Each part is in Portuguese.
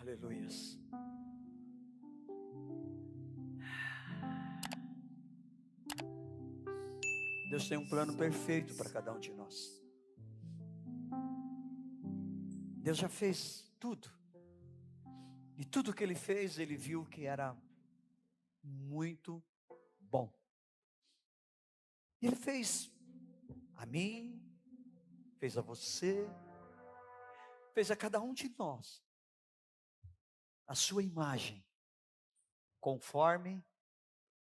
Aleluias. Deus tem um plano perfeito para cada um de nós. Deus já fez tudo. E tudo que Ele fez, Ele viu que era muito bom. Ele fez a mim, fez a você, fez a cada um de nós a sua imagem, conforme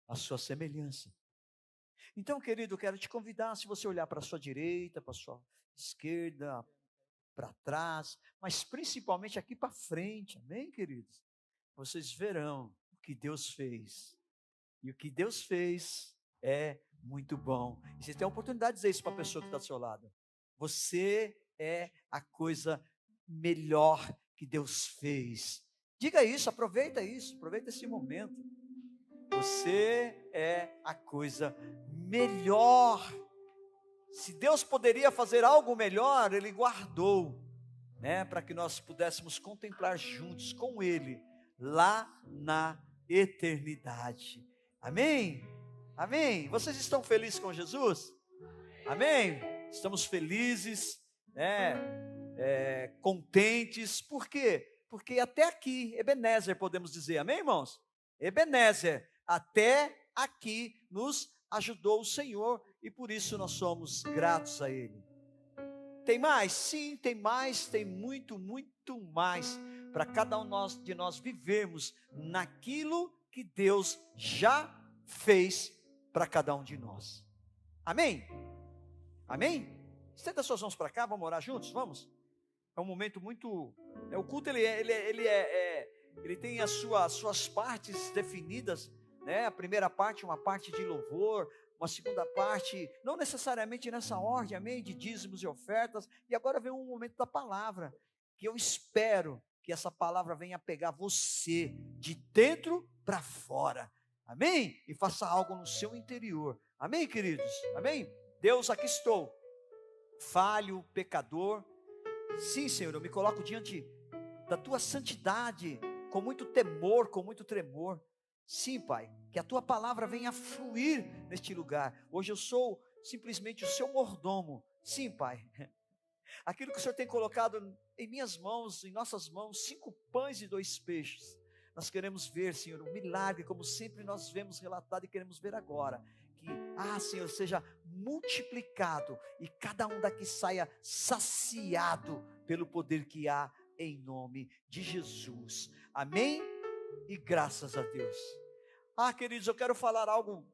a sua semelhança. Então, querido, eu quero te convidar, se você olhar para a sua direita, para a sua esquerda, para trás, mas principalmente aqui para frente, amém, queridos? Vocês verão o que Deus fez. E o que Deus fez é muito bom. E você tem a oportunidade de dizer isso para a pessoa que está do seu lado. Você é a coisa melhor que Deus fez. Diga isso, aproveita esse momento. Você é a coisa melhor. Se Deus poderia fazer algo melhor, Ele guardou, para que nós pudéssemos contemplar juntos com Ele, lá na eternidade. Amém? Amém? Vocês estão felizes com Jesus? Amém? Estamos felizes, contentes. Por quê? Porque até aqui, Ebenezer, podemos dizer, amém, irmãos? Ebenezer, até aqui nos ajudou o Senhor, e por isso nós somos gratos a Ele. Tem mais? Sim, tem mais, tem muito, muito mais, para cada um de nós vivermos naquilo que Deus já fez para cada um de nós. Amém? Amém? Estenda suas mãos para cá, vamos orar juntos, vamos? É um momento muito... o culto ele tem as suas partes definidas, A primeira parte, uma parte de louvor, uma segunda parte, não necessariamente nessa ordem, amém, de dízimos e ofertas, e agora vem um momento da palavra, que eu espero que essa palavra venha pegar você, de dentro para fora, amém? E faça algo no seu interior, amém, queridos? Amém? Deus, aqui estou, falho, pecador, sim, Senhor, eu me coloco diante da Tua santidade, com muito temor, com muito tremor. Sim, Pai, que a Tua palavra venha fluir neste lugar. Hoje eu sou simplesmente o Seu mordomo. Sim, Pai, aquilo que o Senhor tem colocado em minhas mãos, em nossas mãos, 5 pães e 2 peixes. Nós queremos ver, Senhor, um milagre, como sempre nós vemos relatado e queremos ver agora. Que, Senhor, seja multiplicado e cada um daqui saia saciado pelo poder que há em nome de Jesus. Amém? E graças a Deus. Queridos, eu quero falar algo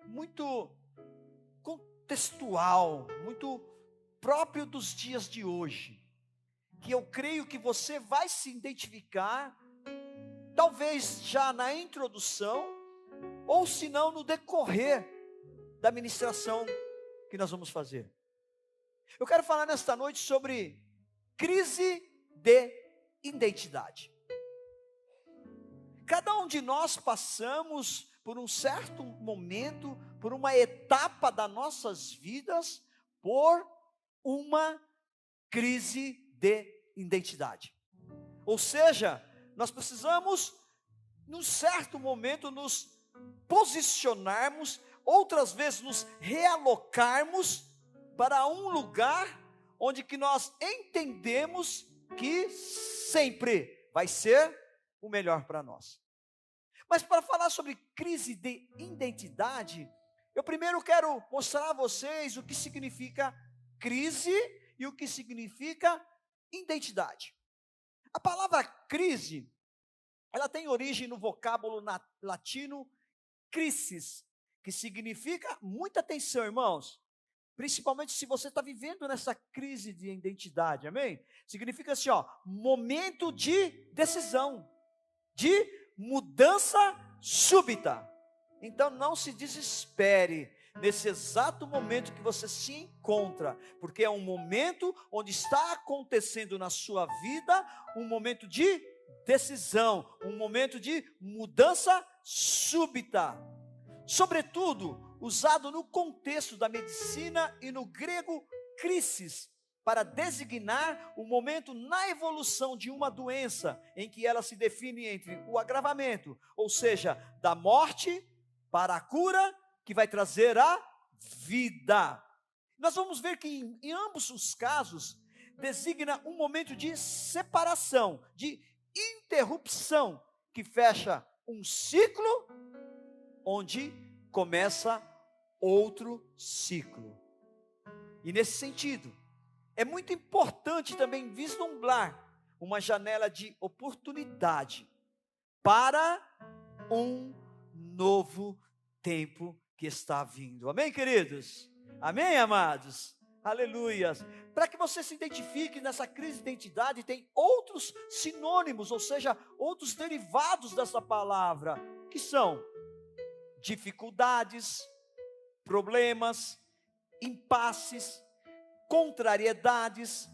muito contextual, muito próprio dos dias de hoje, que eu creio que você vai se identificar, talvez já na introdução, ou se não no decorrer da ministração que nós vamos fazer. Eu quero falar nesta noite sobre crise de identidade. Cada um de nós passamos por um certo momento, por uma etapa das nossas vidas, por uma crise de identidade. Ou seja, nós precisamos, num certo momento, nos posicionarmos, outras vezes nos realocarmos para um lugar onde que nós entendemos que sempre vai ser o melhor para nós. Mas para falar sobre crise de identidade, eu primeiro quero mostrar a vocês o que significa crise e o que significa identidade. A palavra crise, ela tem origem no vocábulo latino crisis, que significa, muita atenção, irmãos, principalmente se você está vivendo nessa crise de identidade, amém? Significa assim, momento de decisão, de mudança súbita. Então não se desespere nesse exato momento que você se encontra, porque é um momento onde está acontecendo na sua vida um momento de decisão, um momento de mudança súbita, sobretudo usado no contexto da medicina e no grego crisis, para designar o momento na evolução de uma doença, em que ela se define entre o agravamento, ou seja, da morte, para a cura, que vai trazer a vida. Nós vamos ver que em ambos os casos, designa um momento de separação, de interrupção, que fecha um ciclo, onde começa outro ciclo. E nesse sentido, é muito importante também vislumbrar uma janela de oportunidade para um novo tempo que está vindo. Amém, queridos? Amém, amados? Aleluias. Para que você se identifique nessa crise de identidade, tem outros sinônimos, ou seja, outros derivados dessa palavra, que são dificuldades, problemas, impasses, contrariedades,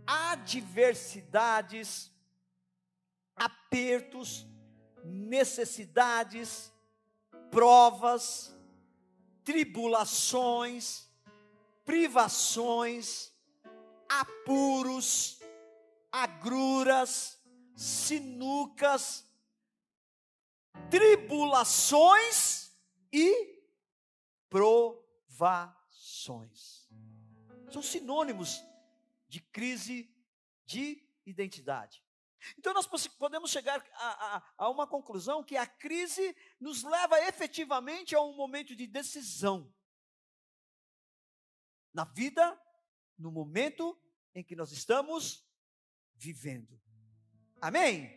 adversidades, apertos, necessidades, provas, tribulações, privações, apuros, agruras, sinucas, tribulações e provações. São sinônimos de crise de identidade. Então nós podemos chegar a uma conclusão que a crise nos leva efetivamente a um momento de decisão na vida, no momento em que nós estamos vivendo. Amém?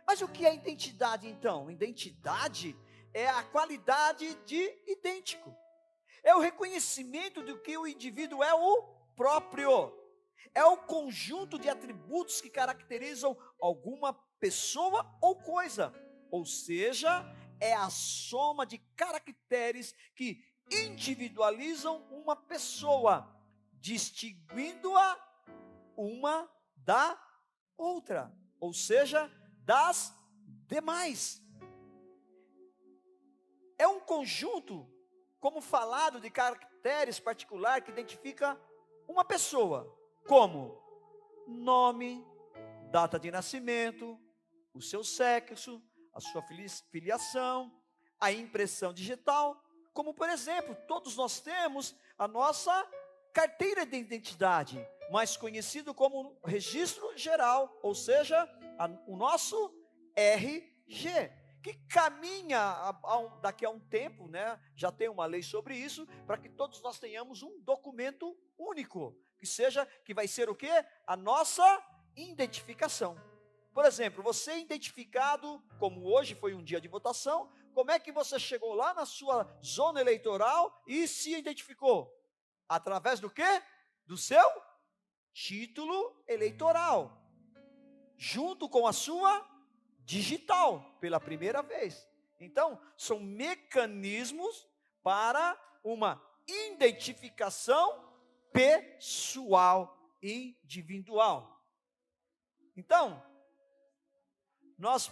Mas o que é identidade então? Identidade é a qualidade de idêntico. É o reconhecimento de que o indivíduo é o próprio. É o conjunto de atributos que caracterizam alguma pessoa ou coisa. Ou seja, é a soma de caracteres que individualizam uma pessoa, distinguindo-a uma da outra. Ou seja, das demais. É um conjunto, como falado, de caracteres particular que identifica uma pessoa, como nome, data de nascimento, o seu sexo, a sua filiação, a impressão digital, como por exemplo, todos nós temos a nossa carteira de identidade, mais conhecido como registro geral, ou seja, o nosso RG, que caminha daqui a um tempo, né? Já tem uma lei sobre isso, para que todos nós tenhamos um documento único, que vai ser o quê? A nossa identificação. Por exemplo, você é identificado, como hoje foi um dia de votação, como é que você chegou lá na sua zona eleitoral e se identificou? Através do quê? Do seu título eleitoral, junto com a sua digital, pela primeira vez. Então, são mecanismos para uma identificação pessoal, individual. Então, nós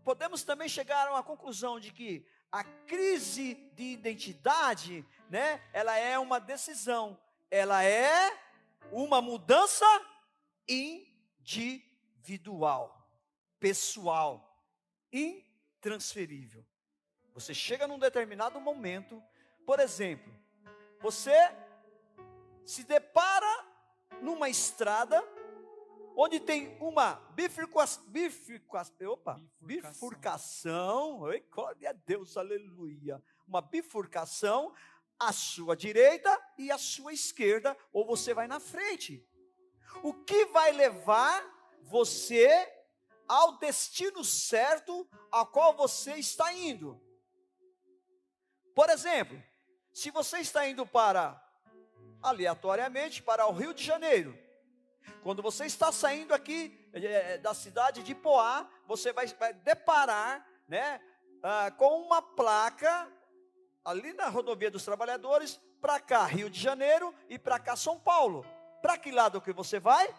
podemos também chegar a uma conclusão de que a crise de identidade, né, ela é uma decisão, ela é uma mudança individual, pessoal, intransferível. Você chega num determinado momento, por exemplo, você se depara numa estrada onde tem uma bifurcação, oi, glória a Deus, aleluia, uma bifurcação à sua direita e à sua esquerda, ou você vai na frente. O que vai levar você ao destino certo ao qual você está indo? Por exemplo, se você está indo aleatoriamente para o Rio de Janeiro, quando você está saindo aqui da cidade de Poá, você vai deparar, né, com uma placa ali na rodovia dos Trabalhadores, para cá Rio de Janeiro e para cá São Paulo. Para que lado que você vai?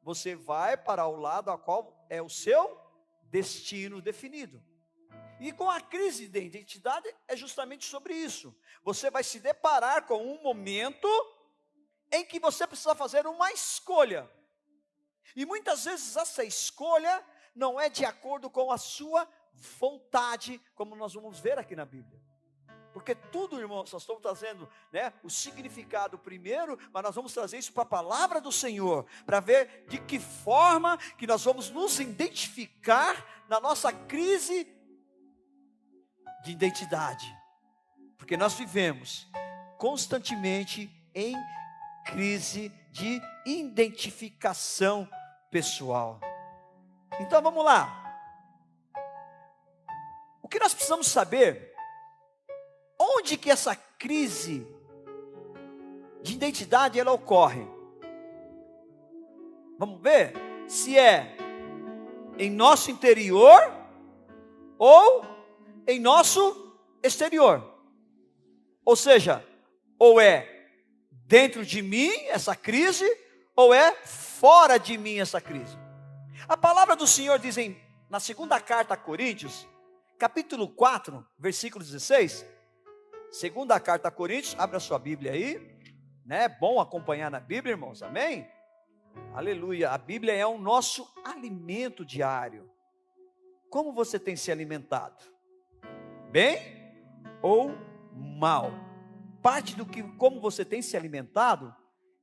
Você vai para o lado a qual é o seu destino definido. E com a crise de identidade é justamente sobre isso. Você vai se deparar com um momento em que você precisa fazer uma escolha. E muitas vezes essa escolha não é de acordo com a sua vontade, como nós vamos ver aqui na Bíblia. Porque tudo, irmãos, nós estamos trazendo, né, o significado primeiro, mas nós vamos trazer isso para a palavra do Senhor, para ver de que forma que nós vamos nos identificar na nossa crise de identidade. Porque nós vivemos constantemente em crise de identificação pessoal. Então vamos lá. O que nós precisamos saber? Onde que essa crise de identidade ela ocorre? Vamos ver se é em nosso interior ou em nosso exterior. Ou seja, ou é dentro de mim essa crise, ou é fora de mim essa crise. A palavra do Senhor diz na segunda carta a Coríntios, capítulo 4, versículo 16, segunda carta a Coríntios, abra a sua Bíblia aí, né? É bom acompanhar na Bíblia, irmãos, amém? Aleluia, a Bíblia é o nosso alimento diário. Como você tem se alimentado? Bem ou mal? Parte do que, como você tem se alimentado,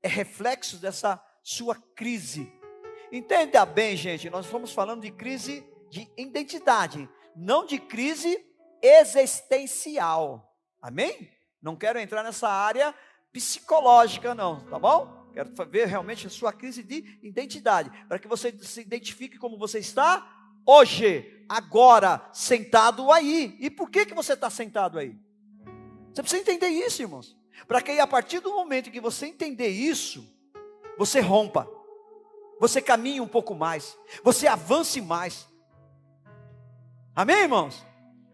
é reflexo dessa sua crise. Entenda bem, gente, nós estamos falando de crise de identidade, não de crise existencial. Amém? Não quero entrar nessa área psicológica não, tá bom? Quero ver realmente a sua crise de identidade, para que você se identifique como você está hoje, agora, sentado aí. E por que você está sentado aí? Você precisa entender isso, irmãos, para que aí, a partir do momento que você entender isso, você rompa, você caminhe um pouco mais, você avance mais. Amém, irmãos?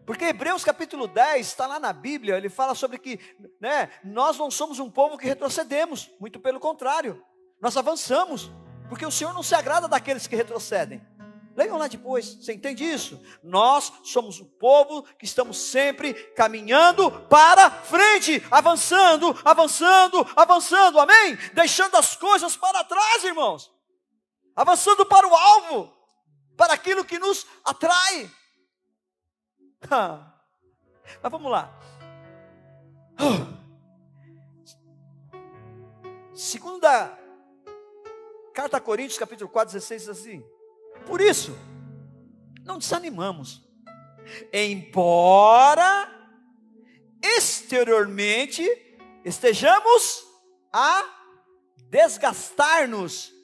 Porque Hebreus capítulo 10, está lá na Bíblia, ele fala sobre que, né, nós não somos um povo que retrocedemos, muito pelo contrário, nós avançamos, porque o Senhor não se agrada daqueles que retrocedem. Leiam lá depois, você entende isso? Nós somos um povo que estamos sempre caminhando para frente, avançando, avançando, avançando, amém? Deixando as coisas para trás, irmãos, avançando para o alvo, para aquilo que nos atrai. Mas vamos lá. Segunda carta a Coríntios, capítulo 4, 16, diz assim: por isso, não desanimamos, embora exteriormente estejamos a desgastar-nos,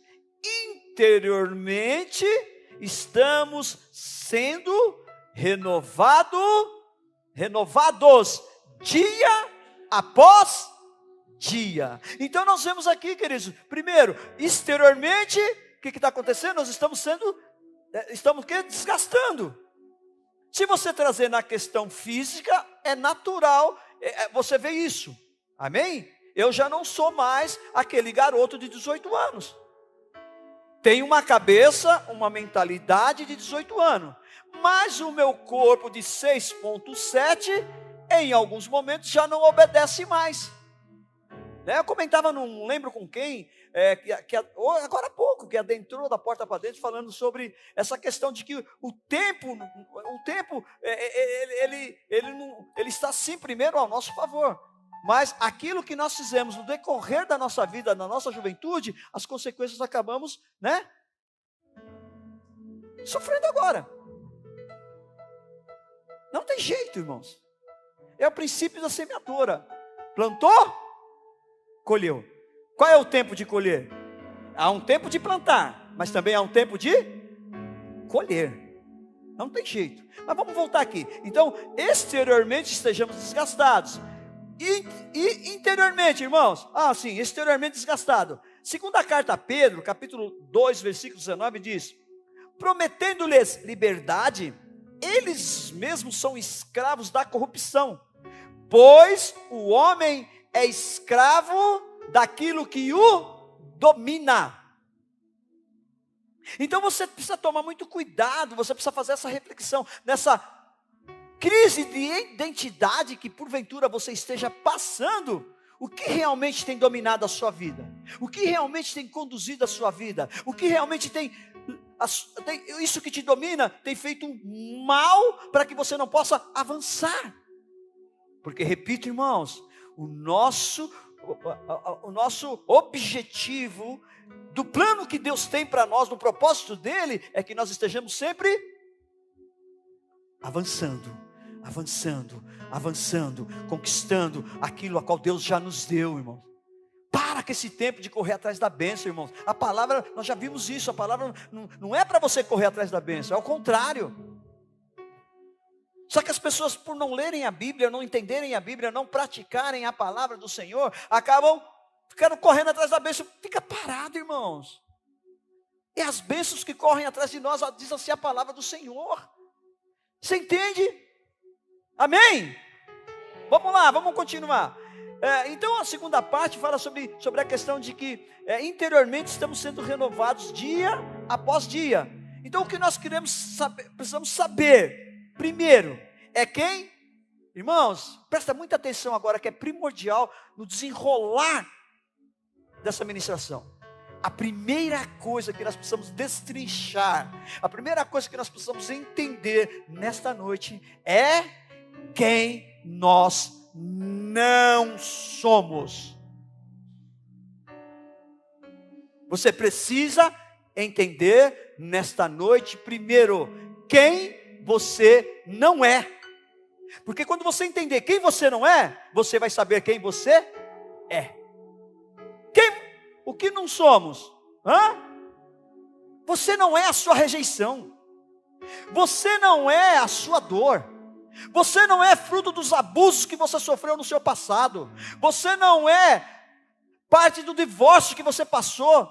interiormente estamos sendo renovados dia após dia. Então nós vemos aqui, queridos, primeiro, exteriormente, o que está acontecendo? Nós estamos desgastando. Se você trazer na questão física, é natural, você vê isso, amém? Eu já não sou mais aquele garoto de 18 anos, tenho uma cabeça, uma mentalidade de 18 anos, mas o meu corpo de 6,7, em alguns momentos já não obedece mais. Eu comentava, não lembro com quem, agora há pouco, que adentrou da porta para dentro, falando sobre essa questão de que o tempo ele está sim primeiro ao nosso favor, mas aquilo que nós fizemos no decorrer da nossa vida, na nossa juventude, as consequências acabamos, né, sofrendo agora. Não tem jeito, irmãos. É o princípio da semeadura. Plantou, colheu. Qual é o tempo de colher? Há um tempo de plantar, mas também há um tempo de colher. Não tem jeito. Mas vamos voltar aqui. Então, exteriormente estejamos desgastados. E interiormente, irmãos? Sim, exteriormente desgastado. Segunda carta a Pedro, capítulo 2, versículo 19, diz: prometendo-lhes liberdade, eles mesmos são escravos da corrupção, pois o homem é escravo daquilo que o domina. Então você precisa tomar muito cuidado, você precisa fazer essa reflexão, nessa crise de identidade que porventura você esteja passando, o que realmente tem dominado a sua vida? O que realmente tem conduzido a sua vida? O que realmente tem isso que te domina, tem feito um mal para que você não possa avançar? Porque, repito, irmãos, o nosso objetivo do plano que Deus tem para nós, no propósito dele, é que nós estejamos sempre avançando, conquistando aquilo a qual Deus já nos deu, irmão. Para com esse tempo de correr atrás da bênção, irmãos. A palavra, nós já vimos isso, a palavra não é para você correr atrás da bênção, é ao contrário. Só que as pessoas, por não lerem a Bíblia, não entenderem a Bíblia, não praticarem a palavra do Senhor, acabam ficando correndo atrás da bênção. Fica parado, irmãos. É as bênçãos que correm atrás de nós, diz assim a palavra do Senhor. Você entende? Amém? Vamos lá, vamos continuar. Então a segunda parte fala sobre a questão de que interiormente estamos sendo renovados dia após dia. Então o que nós precisamos saber, primeiro, é quem? Irmãos, presta muita atenção agora, que é primordial no desenrolar dessa ministração. A primeira coisa que nós precisamos destrinchar, a primeira coisa que nós precisamos entender nesta noite é quem nós não somos. Você precisa entender nesta noite, primeiro, quem você não é. Porque quando você entender quem você não é, você vai saber quem você é. O que não somos? Você não é a sua rejeição. Você não é a sua dor. Você não é fruto dos abusos que você sofreu no seu passado. Você não é parte do divórcio que você passou.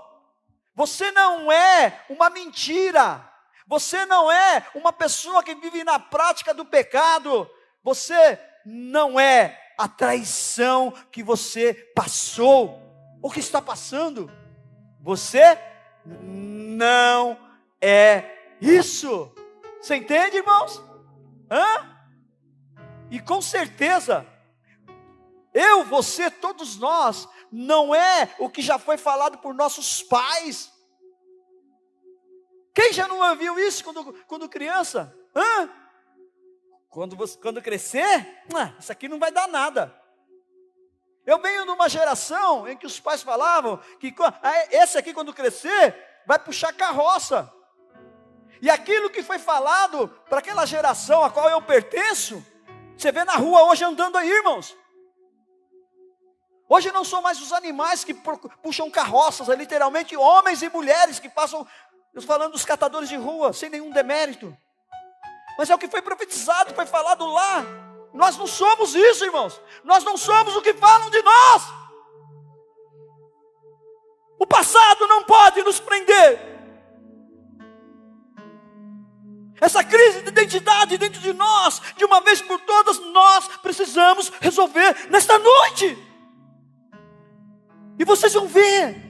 Você não é uma mentira. Você não é uma pessoa que vive na prática do pecado. Você não é a traição que você passou. O que está passando? Você não é isso. Você entende, irmãos? E com certeza, eu, você, todos nós, não é o que já foi falado por nossos pais. Quem já não ouviu isso quando criança? Quando crescer, isso aqui não vai dar nada. Eu venho de uma geração em que os pais falavam que esse aqui, quando crescer, vai puxar carroça. E aquilo que foi falado para aquela geração a qual eu pertenço, você vê na rua hoje andando aí, irmãos. Hoje não são mais os animais que puxam carroças, é literalmente homens e mulheres que passam, eu estou falando dos catadores de rua, sem nenhum demérito. Mas é o que foi profetizado, foi falado lá. Nós não somos isso, irmãos. Nós não somos o que falam de nós. O passado não pode nos prender. Essa crise de identidade dentro de nós, de uma vez por todas, nós precisamos resolver nesta noite. E vocês vão ver.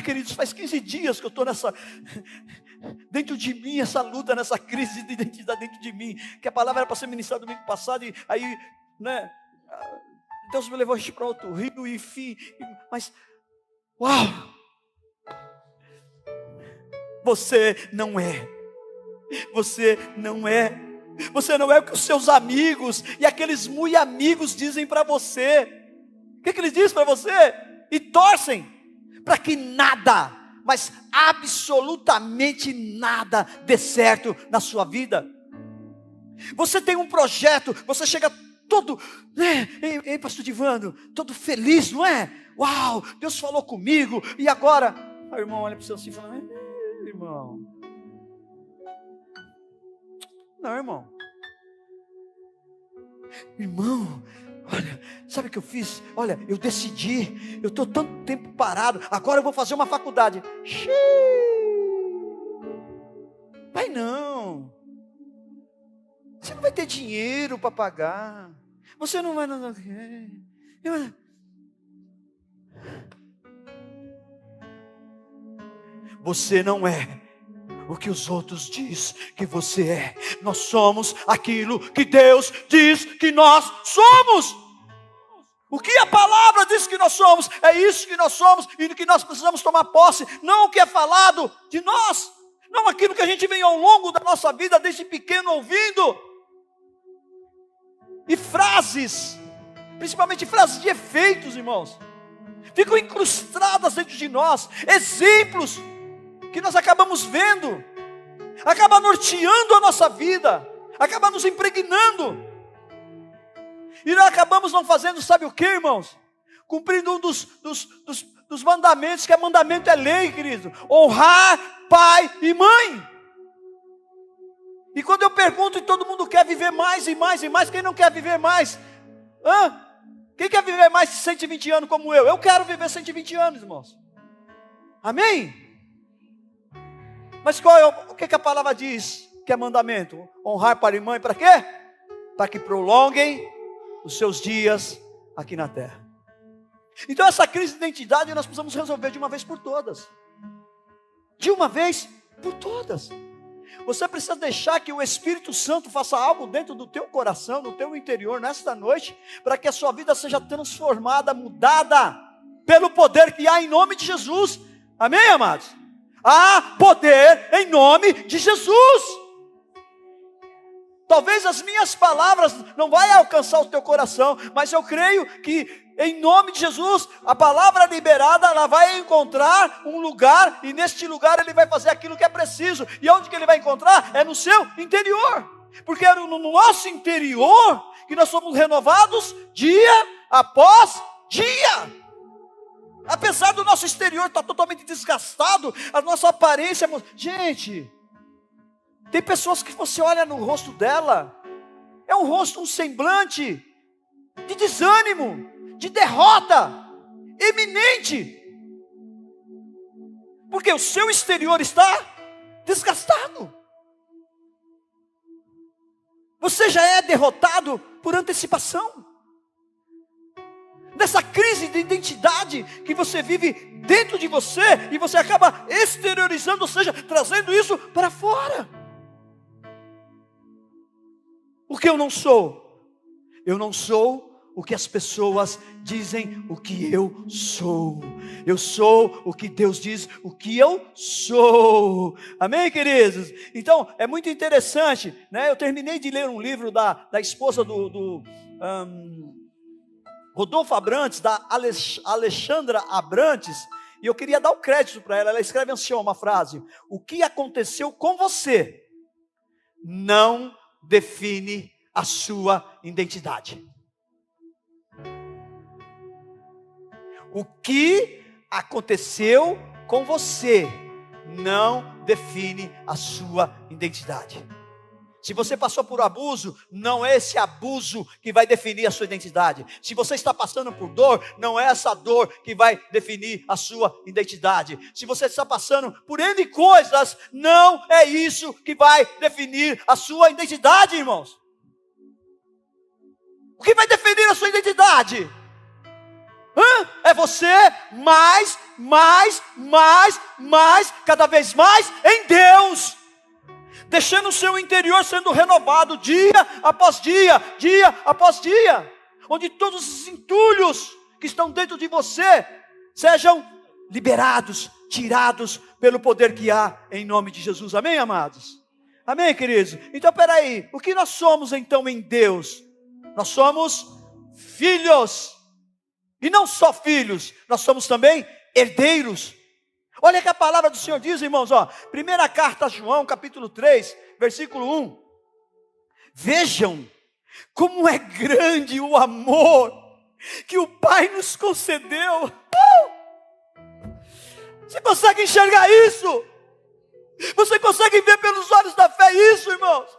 Queridos, faz 15 dias que eu estou dentro de mim, essa luta, nessa crise de identidade dentro de mim, que a palavra era para ser ministrada domingo passado, e aí, Deus me levou a gente para outro rio, enfim, mas, uau! Você não é o que os seus amigos e aqueles muito amigos dizem para você. O que eles dizem para você? E torcem para que nada, mas absolutamente nada dê certo na sua vida. Você tem um projeto, você chega todo, ei, pastor Divano, todo feliz, não é? Uau, Deus falou comigo, e agora? O irmão olha para o seu assim e fala, irmão. Não, irmão. Irmão, olha, sabe o que eu fiz? Olha, eu decidi, eu estou tanto tempo parado, agora eu vou fazer uma faculdade. Vai não. Você não vai ter dinheiro para pagar. Você não vai... Você não é o que os outros dizem que você é. Nós somos aquilo que Deus diz que nós somos. O que a palavra diz que nós somos, é isso que nós somos e do que nós precisamos tomar posse, não o que é falado de nós, não aquilo que a gente vem ao longo da nossa vida, desde pequeno ouvindo. E frases, principalmente frases de efeitos, irmãos, ficam incrustadas dentro de nós, exemplos que nós acabamos vendo, acaba norteando a nossa vida, acaba nos impregnando. E nós acabamos não fazendo, sabe o que, irmãos? Cumprindo um dos mandamentos, que é mandamento, é lei, querido. Honrar pai e mãe. E quando eu pergunto, e todo mundo quer viver mais e mais e mais, quem não quer viver mais? Quem quer viver mais de 120 anos como eu? Eu quero viver 120 anos, irmãos. Amém? Mas o que a palavra diz que é mandamento? Honrar pai e mãe, para quê? Para que prolonguem os seus dias aqui na terra. Então essa crise de identidade nós precisamos resolver de uma vez por todas. De uma vez por todas. Você precisa deixar que o Espírito Santo faça algo dentro do teu coração, no teu interior, nesta noite, para que a sua vida seja transformada, mudada, pelo poder que há em nome de Jesus. Amém, amados? Há poder em nome de Jesus. Talvez as minhas palavras não vão alcançar o teu coração, mas eu creio que em nome de Jesus, a palavra liberada, ela vai encontrar um lugar, e neste lugar ele vai fazer aquilo que é preciso. E onde que ele vai encontrar? É no seu interior, porque é no nosso interior que nós somos renovados dia após dia. Apesar do nosso exterior estar totalmente desgastado, a nossa aparência, gente, tem pessoas que você olha no rosto dela, é um rosto, um semblante de desânimo, de derrota iminente, porque o seu exterior está desgastado. Você já é derrotado por antecipação. Dessa crise de identidade que você vive dentro de você, e você acaba exteriorizando, ou seja, trazendo isso para fora. O que eu não sou? Eu não sou o que as pessoas dizem o que eu sou. Eu sou o que Deus diz o que eu sou. Amém, queridos? Então, é muito interessante, né? Eu terminei de ler um livro da esposa do Rodolfo Abrantes, da Alexandra Abrantes, e eu queria dar o crédito para ela. Ela escreve assim uma frase: o que aconteceu com você não define a sua identidade. O que aconteceu com você não define a sua identidade. Se você passou por abuso, não é esse abuso que vai definir a sua identidade. Se você está passando por dor, não é essa dor que vai definir a sua identidade. Se você está passando por N coisas, não é isso que vai definir a sua identidade, irmãos. O que vai definir a sua identidade? É você cada vez mais em Deus, deixando o seu interior sendo renovado dia após dia, dia após dia, onde todos os entulhos que estão dentro de você sejam liberados, tirados pelo poder que há em nome de Jesus. Amém, amados? Amém, queridos? Então, peraí, o que nós somos então em Deus? Nós somos filhos. E não só filhos, nós somos também herdeiros. Olha o que a palavra do Senhor diz, irmãos, primeira carta a João, capítulo 3, versículo 1. Vejam como é grande o amor que o Pai nos concedeu. Você consegue enxergar isso? Você consegue ver pelos olhos da fé isso, irmãos?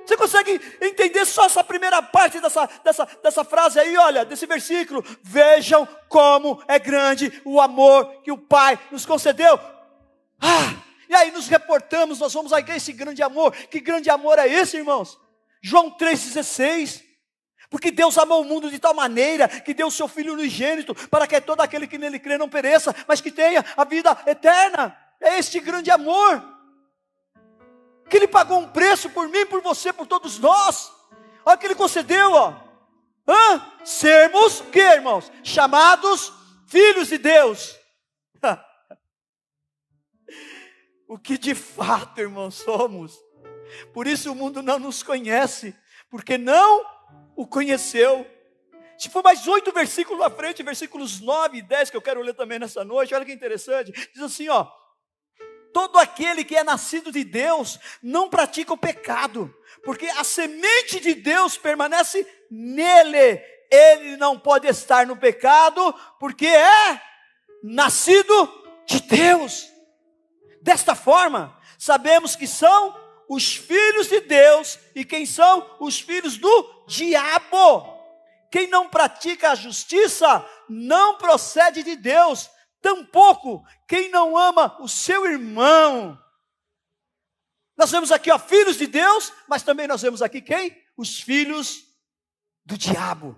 Você consegue entender só essa primeira parte dessa frase aí, olha, desse versículo? Vejam como é grande o amor que o Pai nos concedeu. E aí nos reportamos, nós vamos a esse grande amor. Que grande amor é esse, irmãos? João 3,16. Porque Deus amou o mundo de tal maneira que deu o seu Filho unigênito, para que todo aquele que nele crê não pereça, mas que tenha a vida eterna. É este grande amor, que Ele pagou um preço por mim, por você, por todos nós. Olha o que Ele concedeu, Sermos o que, irmãos? Chamados filhos de Deus. O que de fato, irmãos, somos. Por isso o mundo não nos conhece, porque não o conheceu. Se for mais 8 versículos à frente, versículos 9 e 10, que eu quero ler também nessa noite, olha que interessante. Diz assim, todo aquele que é nascido de Deus não pratica o pecado, porque a semente de Deus permanece nele. Ele não pode estar no pecado, porque é nascido de Deus. Desta forma, sabemos que são os filhos de Deus, e quem são os filhos do diabo. Quem não pratica a justiça não procede de Deus, tampouco quem não ama o seu irmão. Nós vemos aqui, filhos de Deus, mas também nós vemos aqui quem? Os filhos do diabo.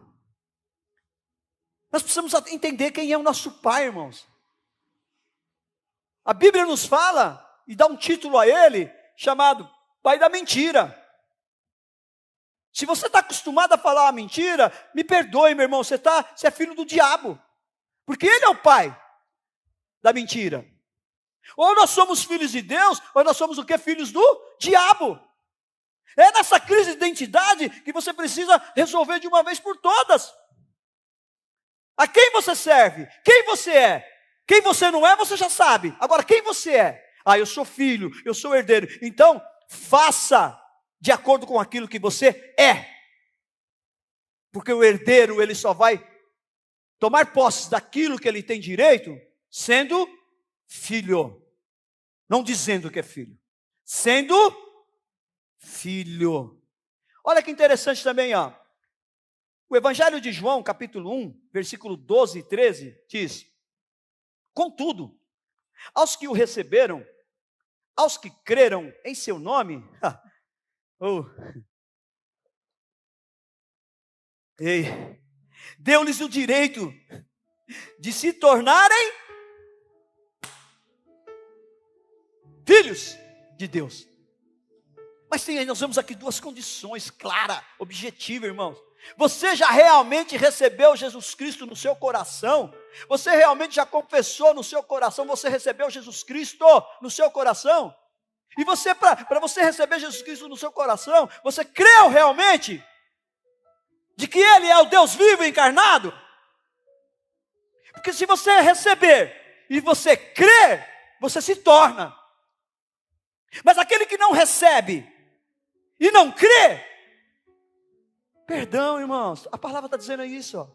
Nós precisamos entender quem é o nosso pai, irmãos. A Bíblia nos fala, e dá um título a ele, chamado pai da mentira. Se você está acostumado a falar uma mentira, me perdoe, meu irmão, você é filho do diabo. Porque ele é o pai da mentira. Ou nós somos filhos de Deus, ou nós somos o quê? Filhos do diabo. É nessa crise de identidade que você precisa resolver de uma vez por todas. A quem você serve? Quem você é? Quem você não é, você já sabe. Agora, quem você é? Eu sou filho, eu sou herdeiro. Então, faça de acordo com aquilo que você é. Porque o herdeiro, ele só vai tomar posse daquilo que ele tem direito, sendo filho. Não dizendo que é filho. Sendo filho. Olha que interessante também, O Evangelho de João, capítulo 1, versículo 12 e 13, diz: contudo, aos que o receberam, aos que creram em seu nome, deu-lhes o direito de se tornarem filhos de Deus. Mas nós vemos aqui 2 condições claras, objetivas, irmãos. Você já realmente recebeu Jesus Cristo no seu coração? Você realmente já confessou no seu coração? Você recebeu Jesus Cristo no seu coração? E você, para você receber Jesus Cristo no seu coração, você creu realmente de que Ele é o Deus vivo e encarnado? Porque se você receber e você crer, você se torna. Mas aquele que não recebe e não crê, perdão, irmãos, a palavra está dizendo isso.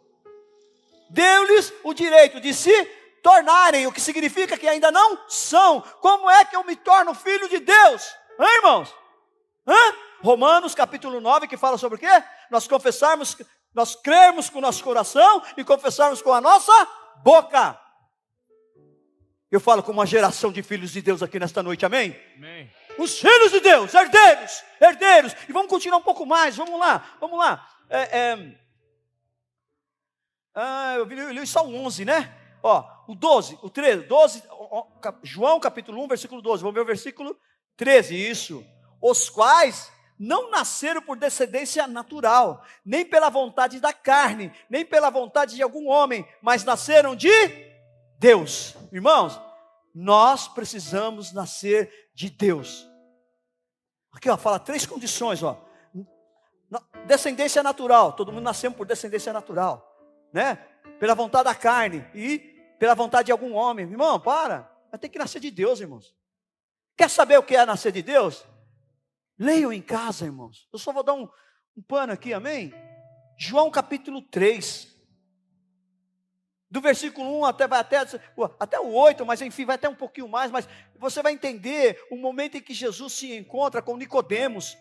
Deu-lhes o direito de se tornarem, o que significa que ainda não são. Como é que eu me torno filho de Deus? Irmãos? Romanos capítulo 9, que fala sobre o quê? Nós crermos com o nosso coração e confessarmos com a nossa boca. Eu falo com uma geração de filhos de Deus aqui nesta noite, amém? Amém. Os filhos de Deus, herdeiros. E vamos continuar um pouco mais, vamos lá. Eu li o Salmo 11, né? O 12, o 13, João capítulo 1, versículo 12, vamos ver o versículo 13, isso. Os quais não nasceram por descendência natural, nem pela vontade da carne, nem pela vontade de algum homem, mas nasceram de Deus. Irmãos, nós precisamos nascer de Deus. Aqui fala 3 condições, descendência natural, todo mundo nascemos por descendência natural, né? Pela vontade da carne e pela vontade de algum homem. Irmão, vai ter que nascer de Deus, irmãos. Quer saber o que é nascer de Deus? Leiam em casa, irmãos. Eu só vou dar um pano aqui, amém? João capítulo 3. Do versículo 1 até o 8, mas enfim, vai até um pouquinho mais, mas você vai entender o momento em que Jesus se encontra com Nicodemos.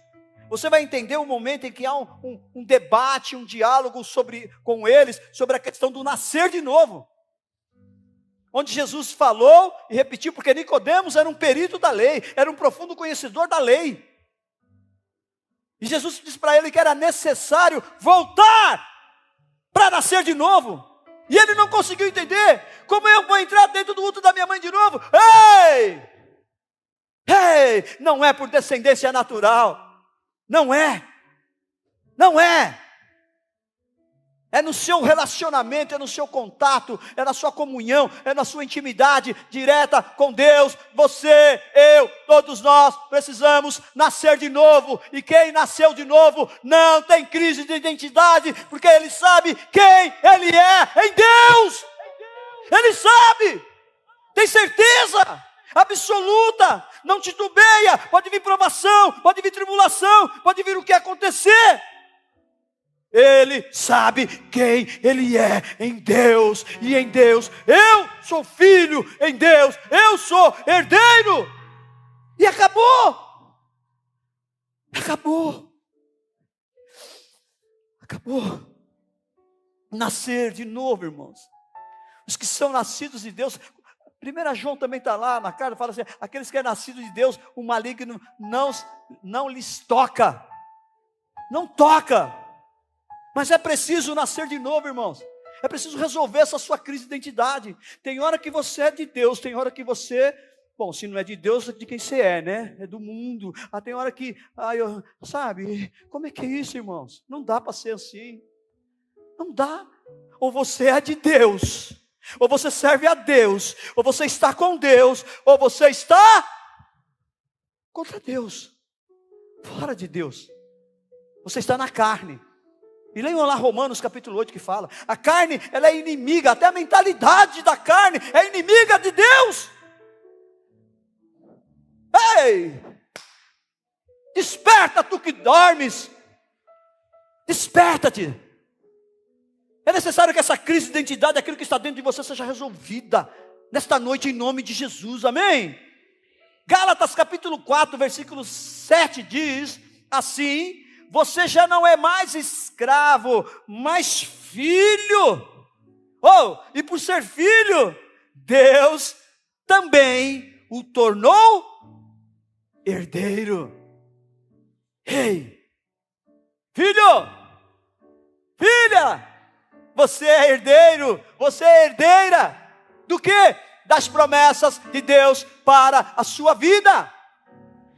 Você vai entender o momento em que há um debate, um diálogo com eles, sobre a questão do nascer de novo. Onde Jesus falou e repetiu, porque Nicodemos era um perito da lei, era um profundo conhecedor da lei. E Jesus disse para ele que era necessário voltar para nascer de novo. E ele não conseguiu entender. Como eu vou entrar dentro do útero da minha mãe de novo? Ei, não é por descendência natural. Não é. É no seu relacionamento, é no seu contato, é na sua comunhão, é na sua intimidade direta com Deus. Você, eu, todos nós precisamos nascer de novo. E quem nasceu de novo não tem crise de identidade, porque ele sabe quem ele é em Deus. Ele sabe, tem certeza absoluta, não titubeia. Pode vir provação, pode vir tribulação, pode vir o que acontecer. Ele sabe quem ele é em Deus, e em Deus eu sou filho, em Deus eu sou herdeiro, e acabou, nascer de novo, irmãos. Os que são nascidos de Deus, 1 João também está lá na carta, fala assim: aqueles que são nascidos de Deus, o maligno não lhes toca, não toca. Mas é preciso nascer de novo, irmãos. É preciso resolver essa sua crise de identidade. Tem hora que você é de Deus, tem hora que você, bom, se não é de Deus, é de quem você é, né? É do mundo. Tem hora que, sabe, como é que é isso, irmãos? Não dá para ser assim. Não dá. Ou você é de Deus, ou você serve a Deus, ou você está com Deus, ou você está contra Deus, fora de Deus. Você está na carne. E leiam lá Romanos capítulo 8 que fala: a carne, ela é inimiga, até a mentalidade da carne é inimiga de Deus. Ei! Desperta tu que dormes. Desperta-te. É necessário que essa crise de identidade, aquilo que está dentro de você, seja resolvida nesta noite em nome de Jesus, amém? Gálatas capítulo 4, versículo 7 diz assim: você já não é mais escravo, mas filho. E por ser filho, Deus também o tornou herdeiro. Ei, filho, filha, você é herdeiro, você é herdeira. Do quê? Das promessas de Deus para a sua vida.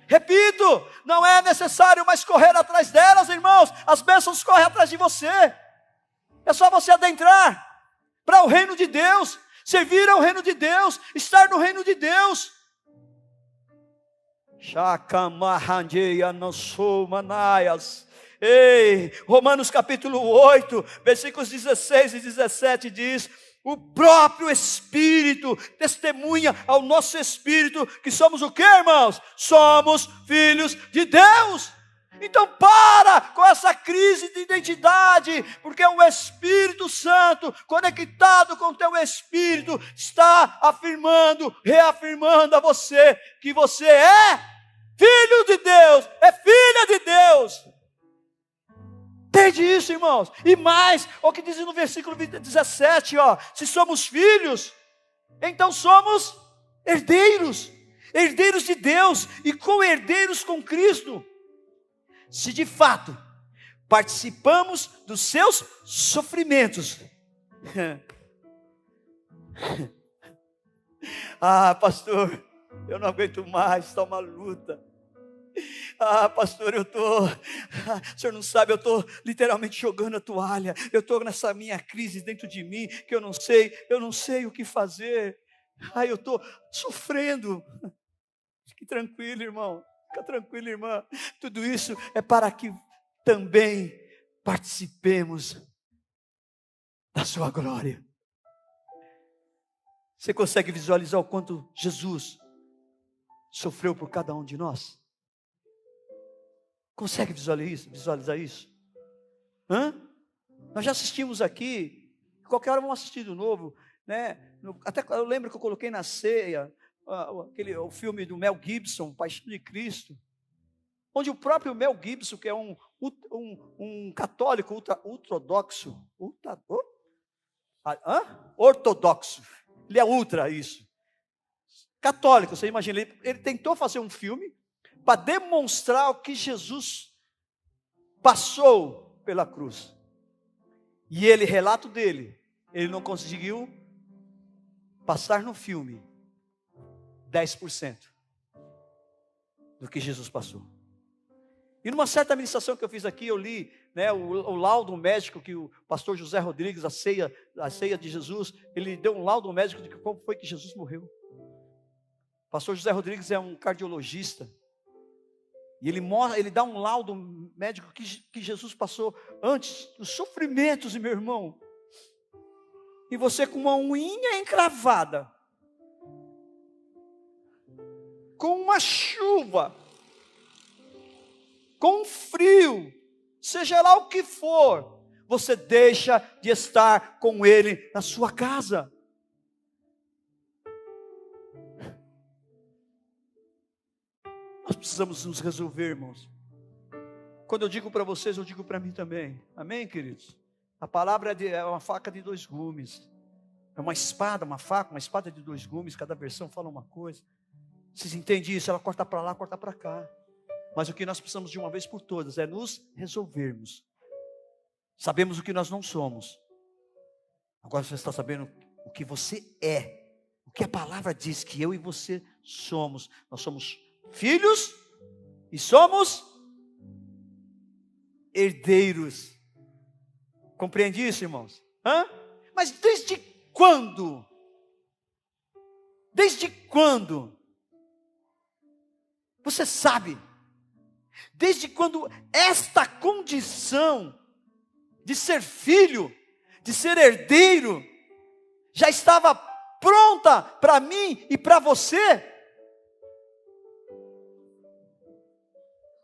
Repito, não é necessário mais correr atrás delas, irmãos. As bênçãos correm atrás de você. É só você adentrar para o reino de Deus, servir ao reino de Deus, estar no reino de Deus. Ei, Romanos capítulo 8, versículos 16 e 17 diz: o próprio Espírito testemunha ao nosso Espírito que somos o que, irmãos? Somos filhos de Deus. Então para com essa crise de identidade, porque o Espírito Santo, conectado com o teu Espírito, está afirmando, reafirmando a você, que você é filho de Deus, é filha de Deus. Entende isso, irmãos? E mais, o que diz no versículo 17, se somos filhos, então somos herdeiros, herdeiros de Deus e co-herdeiros com Cristo, se de fato participamos dos seus sofrimentos. Pastor, eu não aguento mais, está uma luta. Pastor, o senhor não sabe, eu estou literalmente jogando a toalha, eu estou nessa minha crise dentro de mim, que eu não sei o que fazer, eu estou sofrendo. Fique tranquilo, irmão, fica tranquilo, irmã, tudo isso é para que também participemos da sua glória. Você consegue visualizar o quanto Jesus sofreu por cada um de nós? Consegue visualizar isso? Nós já assistimos aqui, qualquer hora vamos assistir de novo, né? Até eu lembro que eu coloquei na ceia o filme do Mel Gibson, Paixão de Cristo, onde o próprio Mel Gibson, que é um católico ortodoxo, ele é ultra isso, católico, você imagina, ele tentou fazer um filme para demonstrar o que Jesus passou pela cruz. E ele, relato dele, ele não conseguiu passar no filme 10% do que Jesus passou. E numa certa ministração que eu fiz aqui, eu li né, o laudo médico que o pastor José Rodrigues, a ceia de Jesus, ele deu um laudo médico de como foi que Jesus morreu. O pastor José Rodrigues é um cardiologista, e ele dá um laudo médico que Jesus passou antes dos sofrimentos, meu irmão. E você com uma unha encravada, com uma chuva, com um frio, seja lá o que for, você deixa de estar com Ele na sua casa. Nós precisamos nos resolver, irmãos. Quando eu digo para vocês, eu digo para mim também. Amém, queridos? A palavra é uma faca de 2 gumes. É uma espada, uma faca, uma espada de 2 gumes. Cada versão fala uma coisa. Vocês entendem isso? Ela corta para lá, corta para cá. Mas o que nós precisamos de uma vez por todas é nos resolvermos. Sabemos o que nós não somos. Agora você está sabendo o que você é. O que a palavra diz que eu e você somos. Nós somos filhos e somos herdeiros. Compreende isso, irmãos? Mas desde quando? Desde quando? Você sabe? Desde quando esta condição de ser filho, de ser herdeiro, já estava pronta para mim e para você?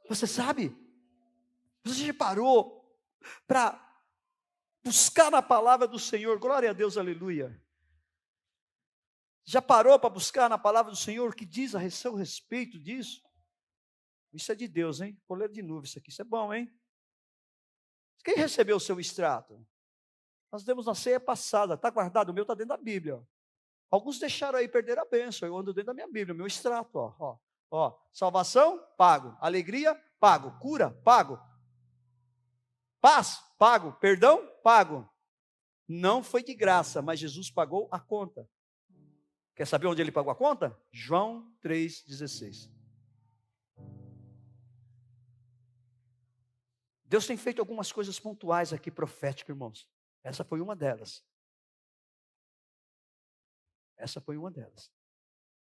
Você sabe? Você já parou para buscar na palavra do Senhor? Glória a Deus, aleluia. Já parou para buscar na palavra do Senhor o que diz a seu respeito disso? Isso é de Deus, hein? Vou ler de novo isso aqui, isso é bom, hein? Quem recebeu o seu extrato? Nós demos na ceia passada, está guardado, o meu está dentro da Bíblia. Ó. Alguns deixaram aí perder a bênção, eu ando dentro da minha Bíblia, o meu extrato, ó. Salvação, pago. Alegria, pago. Cura, pago. Paz, pago. Perdão, pago. Não foi de graça, mas Jesus pagou a conta. Quer saber onde ele pagou a conta? João 3,16. Deus tem feito algumas coisas pontuais aqui, proféticas, irmãos. Essa foi uma delas. Essa foi uma delas.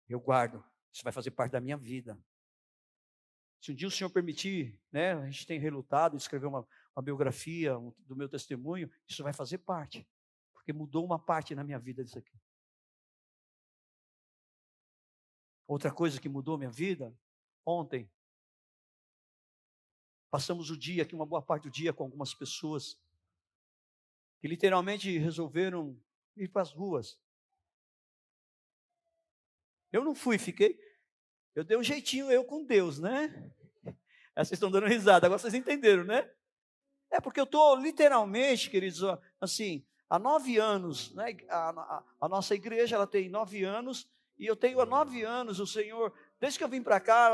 Eu guardo. Isso vai fazer parte da minha vida. Se um dia o Senhor permitir, né, a gente tem relutado, escrever uma biografia do meu testemunho, isso vai fazer parte. Porque mudou uma parte na minha vida disso aqui. Outra coisa que mudou minha vida, ontem, passamos o dia aqui, uma boa parte do dia, com algumas pessoas que literalmente resolveram ir para as ruas. Eu não fui, fiquei. Eu dei um jeitinho, eu com Deus, né? Vocês estão dando risada, agora vocês entenderam, né? É porque eu estou literalmente, queridos, assim, há 9 anos, né? A nossa igreja, ela tem 9 anos, e eu tenho há 9 anos, o Senhor, desde que eu vim para cá,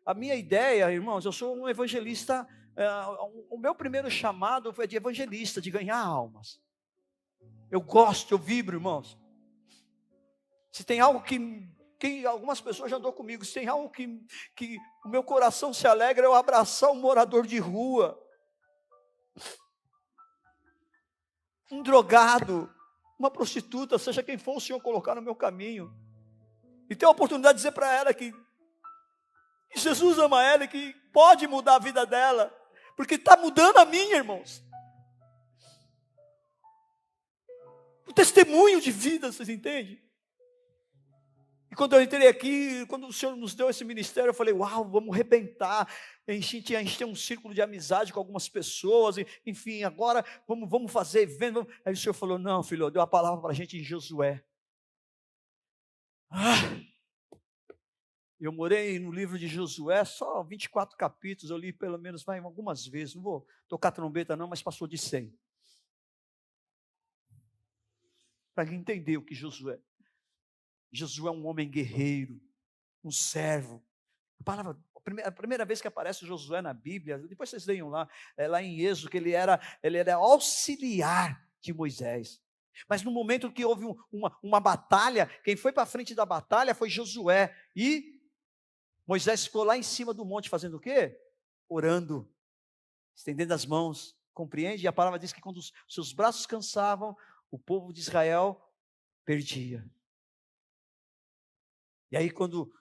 a minha ideia, irmãos, eu sou um evangelista, o meu primeiro chamado foi de evangelista, de ganhar almas. Eu gosto, eu vibro, irmãos. Se tem algo que algumas pessoas já andou comigo, se tem algo que o meu coração se alegra, é eu abraçar um morador de rua, um drogado, uma prostituta, seja quem for o Senhor colocar no meu caminho, e ter a oportunidade de dizer para ela que Jesus ama ela e que pode mudar a vida dela, porque está mudando a minha, irmãos. O testemunho de vida, vocês entendem? E quando eu entrei aqui, quando o Senhor nos deu esse ministério, eu falei, uau, vamos arrebentar. A gente tem um círculo de amizade com algumas pessoas, enfim, agora vamos fazer evento. Aí o Senhor falou, não, filho, deu a palavra para a gente em Josué. Eu morei no livro de Josué, só 24 capítulos, eu li pelo menos algumas vezes, não vou tocar trombeta não, mas passou de 100. Para entender o que Josué. Josué é um homem guerreiro, um servo. A primeira vez que aparece Josué na Bíblia, depois vocês leiam lá, lá em Êxodo, que ele era auxiliar de Moisés. Mas no momento que houve uma batalha, quem foi para a frente da batalha foi Josué. E Moisés ficou lá em cima do monte fazendo o quê? Orando. estendendo as mãos, compreende? E a palavra diz que quando os seus braços cansavam, o povo de Israel perdia. E aí quando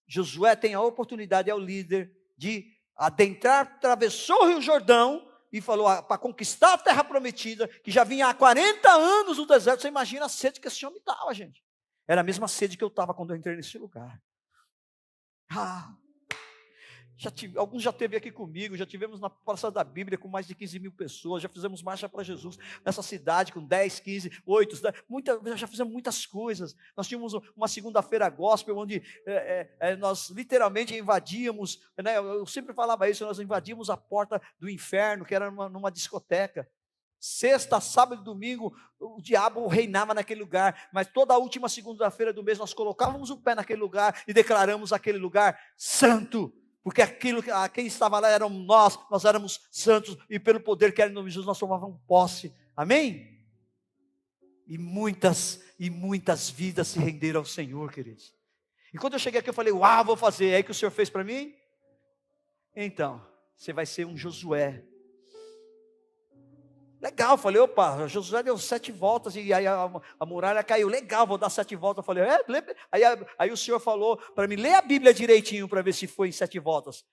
Josué tem a oportunidade, é o líder, de adentrar, atravessou o Rio Jordão, e falou para conquistar a terra prometida, que já vinha há 40 anos no deserto. Você imagina a sede que esse homem estava, gente. Era a mesma sede que eu estava quando eu entrei nesse lugar. Alguns já esteve aqui comigo, já tivemos na Praça da Bíblia com mais de 15 mil pessoas, já fizemos marcha para Jesus nessa cidade com 10, 15, 8, 10, já fizemos muitas coisas. Nós tínhamos uma segunda-feira gospel, onde nós literalmente invadíamos, né, eu sempre falava isso, nós invadíamos a porta do inferno, que era numa discoteca. Sexta, sábado e domingo, o diabo reinava naquele lugar, mas toda a última segunda-feira do mês nós colocávamos o pé naquele lugar e declaramos aquele lugar santo. Porque quem estava lá eram nós éramos santos, e pelo poder que era em nome de Jesus, nós tomávamos posse, amém? E muitas vidas se renderam ao Senhor, queridos. E quando eu cheguei aqui, eu falei, vou fazer, é aí que o Senhor fez para mim? Então, você vai ser um Josué. Legal, falei, Josué deu 7 voltas, e aí a muralha caiu, legal, vou dar 7 voltas, eu falei, aí o Senhor falou para mim, lê a Bíblia direitinho, para ver se foi em 7 voltas,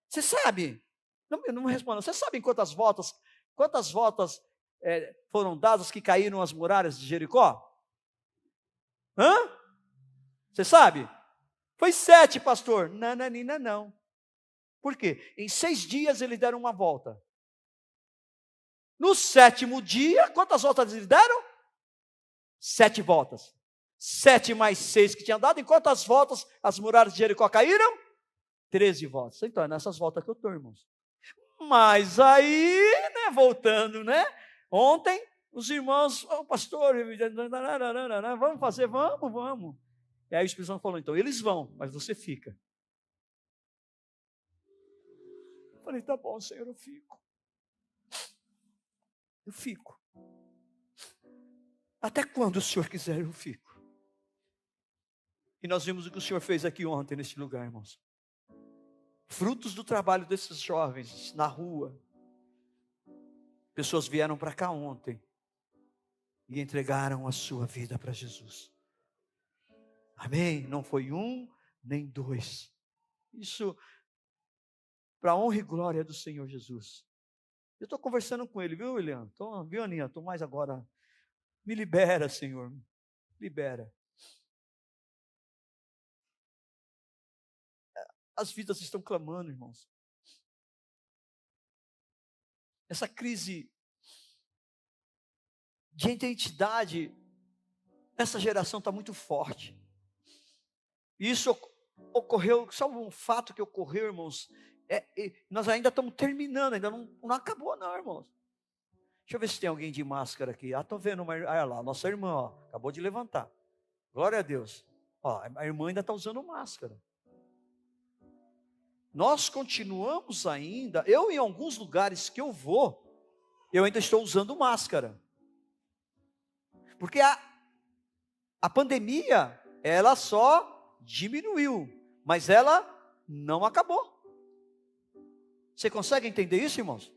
você sabe, não me responda, você sabe quantas voltas foram dadas que caíram as muralhas de Jericó? Você sabe? Foi 7, pastor. Não, por quê? Em 6 dias eles deram uma volta. No 7º dia, quantas voltas eles deram? 7 voltas. 7 mais 6 que tinham dado. Em quantas voltas as muralhas de Jericó caíram? 13 voltas. Então, é nessas voltas que eu estou, irmãos. Mas aí, voltando, ontem, os irmãos, pastor, vamos fazer, vamos. E aí o Espírito Santo falou, então, eles vão, mas você fica. Eu falei, tá bom, Senhor, eu fico. Até quando o Senhor quiser, eu fico. E nós vimos o que o Senhor fez aqui ontem, nesse lugar, irmãos. Frutos do trabalho desses jovens na rua. Pessoas vieram para cá ontem e entregaram a sua vida para Jesus. Amém? Não foi 1, nem 2. Isso para a honra e glória do Senhor Jesus. Eu estou conversando com ele, viu, Elian? Viu, Aninha? Estou mais agora. Me libera, Senhor. Libera. As vidas estão clamando, irmãos. Essa crise de identidade, essa geração está muito forte. Isso ocorreu, sabe um fato que ocorreu, irmãos? Nós ainda estamos terminando, ainda não acabou não, irmãos. Deixa eu ver se tem alguém de máscara aqui. Estou vendo uma, olha lá, nossa irmã, acabou de levantar. Glória a Deus. A irmã ainda está usando máscara. Nós continuamos ainda, eu em alguns lugares que eu vou, eu ainda estou usando máscara. Porque a pandemia, ela só diminuiu, mas ela não acabou. Você consegue entender isso, irmãos?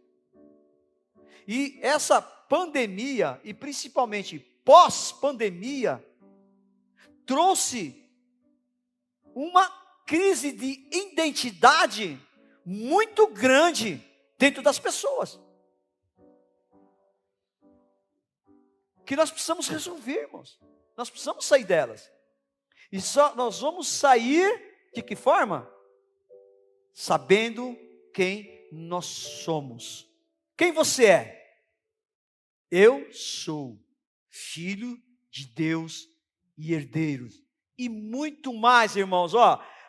E essa pandemia, e principalmente pós-pandemia, trouxe uma crise de identidade muito grande dentro das pessoas. Que nós precisamos resolver, irmãos. Nós precisamos sair delas. E nós vamos sair de que forma? Sabendo quem nós somos. Quem você é? Eu sou filho de Deus e herdeiro. E muito mais, irmãos,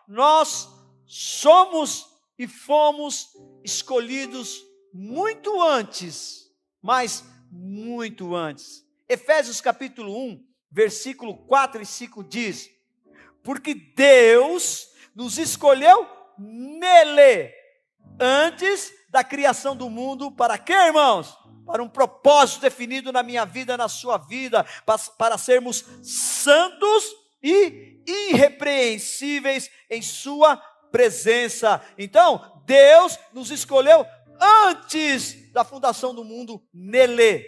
nós somos e fomos escolhidos muito antes, mas muito antes. Efésios capítulo 1, versículo 4 e 5 diz: porque Deus nos escolheu nele, antes da criação do mundo, para quê, irmãos? Para um propósito definido na minha vida, na sua vida, para sermos santos e irrepreensíveis em sua presença. Então, Deus nos escolheu antes da fundação do mundo nele.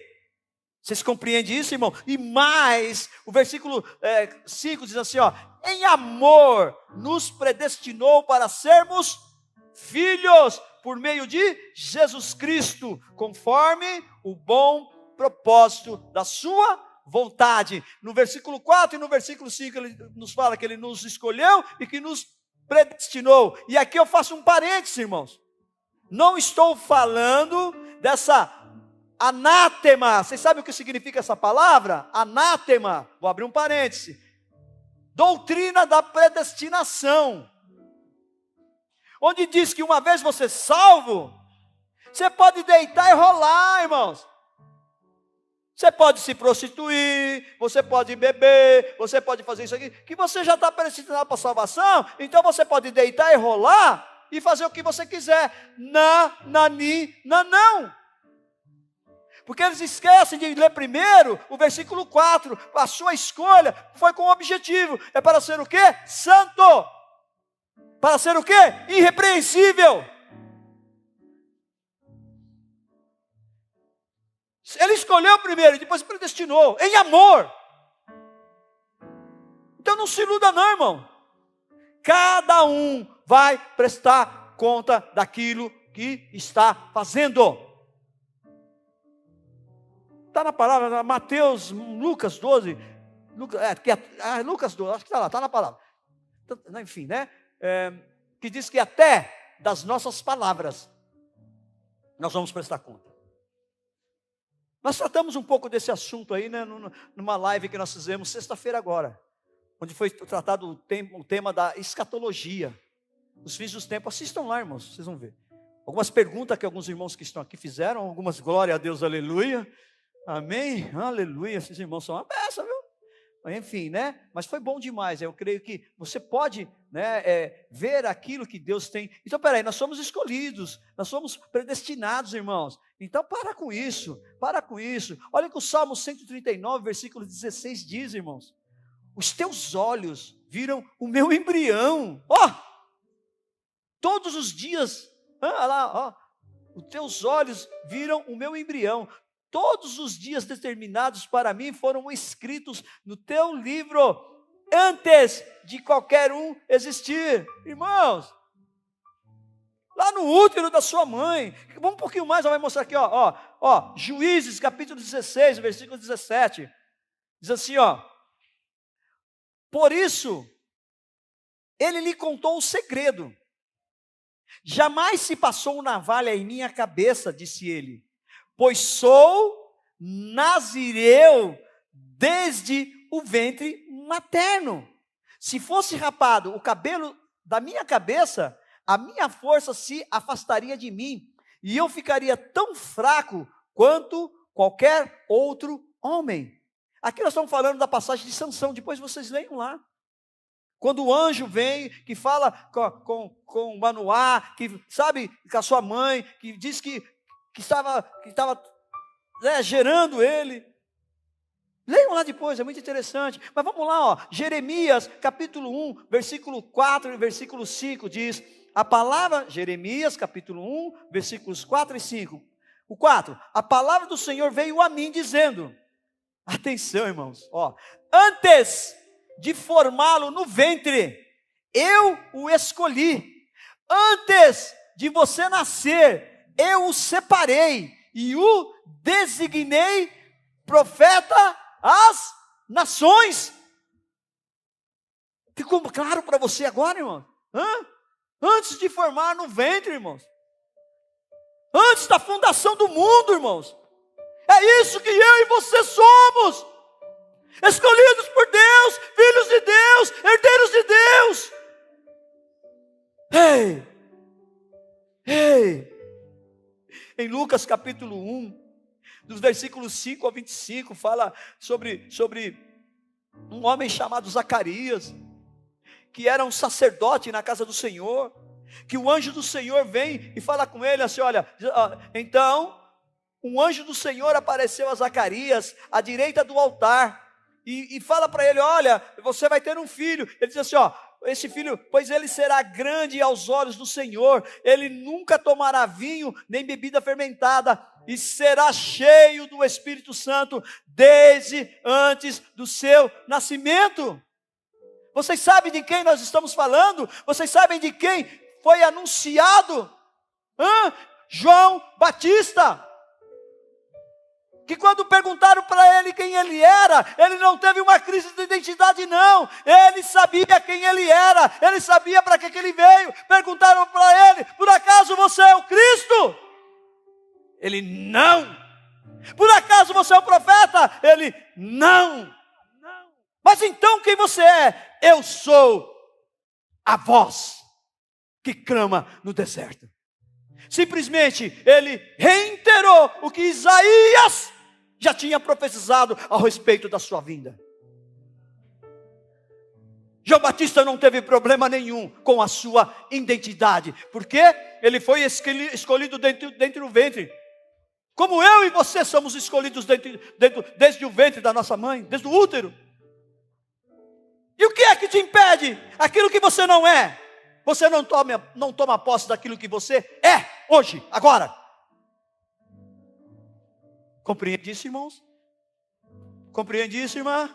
Vocês compreendem isso, irmão? E mais, o versículo 5 diz assim, ó: em amor nos predestinou para sermos filhos por meio de Jesus Cristo, conforme o bom propósito da sua vontade. No versículo 4 e no versículo 5 ele nos fala que ele nos escolheu e que nos predestinou. E aqui eu faço um parênteses, irmãos. Não estou falando dessa anátema. Vocês sabem o que significa essa palavra? Anátema. Vou abrir um parêntese. Doutrina da predestinação. Onde diz que uma vez você salvo, você pode deitar e rolar, irmãos. Você pode se prostituir, você pode beber, você pode fazer isso aqui, que você já está predestinado para a salvação, então você pode deitar e rolar e fazer o que você quiser. Não. Porque eles esquecem de ler primeiro o versículo 4, a sua escolha foi com um objetivo, é para ser o quê? Santo. Para ser o quê? Irrepreensível. Ele escolheu primeiro e depois predestinou, em amor. Então não se iluda não, irmão. Cada um vai prestar conta daquilo que está fazendo. Está na palavra, Mateus, Lucas 12, Lucas 12, acho que está na palavra. Enfim, né? Que diz que até das nossas palavras nós vamos prestar conta. Nós tratamos um pouco desse assunto aí, né, numa live que nós fizemos sexta-feira agora, onde foi tratado o tema da escatologia, os fins dos tempos. Assistam lá, irmãos, vocês vão ver. Algumas perguntas que alguns irmãos que estão aqui fizeram, algumas glória a Deus, aleluia, amém, aleluia, esses irmãos são uma peça, viu? Enfim, né? Mas foi bom demais. Eu creio que você pode, né, ver aquilo que Deus tem. Então, peraí, nós somos escolhidos, nós somos predestinados, irmãos. Então, para com isso. Olha o que o Salmo 139, versículo 16 diz, irmãos: os teus olhos viram o meu embrião. Todos os dias, olha lá, os teus olhos viram o meu embrião. Todos os dias determinados para mim foram escritos no teu livro, antes de qualquer um existir. Irmãos, lá no útero da sua mãe. Vamos um pouquinho mais, ela vai mostrar aqui, Juízes, capítulo 16, versículo 17. Diz assim, por isso, ele lhe contou o segredo. Jamais se passou navalha em minha cabeça, disse ele, pois sou nazireu desde o ventre materno. Se fosse rapado o cabelo da minha cabeça, a minha força se afastaria de mim, e eu ficaria tão fraco quanto qualquer outro homem. Aqui nós estamos falando da passagem de Sansão, depois vocês leiam lá. Quando o anjo vem, que fala com Manoá, que sabe, com a sua mãe, que diz que estava gerando ele. Leiam lá depois, é muito interessante. Mas vamos lá, Jeremias, capítulo 1, versículo 4 e versículo 5, diz a palavra, Jeremias, capítulo 1, versículos 4 e 5. O 4, a palavra do Senhor veio a mim dizendo, atenção, irmãos, antes de formá-lo no ventre, eu o escolhi. Antes de você nascer, eu o separei e o designei profeta às nações. Ficou claro para você agora, irmão? Antes de formar no ventre, irmãos. Antes da fundação do mundo, irmãos. É isso que eu e você somos. Escolhidos por Deus, filhos de Deus, herdeiros de Deus. Ei. Em Lucas capítulo 1, dos versículos 5 a 25, fala sobre um homem chamado Zacarias, que era um sacerdote na casa do Senhor, que o anjo do Senhor vem e fala com ele assim, olha, então, um anjo do Senhor apareceu a Zacarias, à direita do altar, e fala para ele, olha, você vai ter um filho. Ele diz assim, pois ele será grande aos olhos do Senhor, ele nunca tomará vinho nem bebida fermentada, e será cheio do Espírito Santo desde antes do seu nascimento. Vocês sabem de quem nós estamos falando? Vocês sabem de quem foi anunciado? João Batista. Que quando perguntaram para ele quem ele era, ele não teve uma crise de identidade não, ele sabia quem ele era, ele sabia para que ele veio. Perguntaram para ele: por acaso você é o Cristo? Ele: não. Por acaso você é o profeta? Ele: não. Mas então quem você é? Eu sou a voz que clama no deserto. Simplesmente ele reiterou o que Isaías já tinha profetizado ao respeito da sua vinda. João Batista não teve problema nenhum com a sua identidade, porque ele foi escolhido dentro do ventre. Como eu e você somos escolhidos desde o ventre da nossa mãe, desde o útero. E o que é que te impede? Aquilo que você não é. Você não toma posse daquilo que você é hoje, agora. Compreende isso, irmãos? Compreende isso, irmã?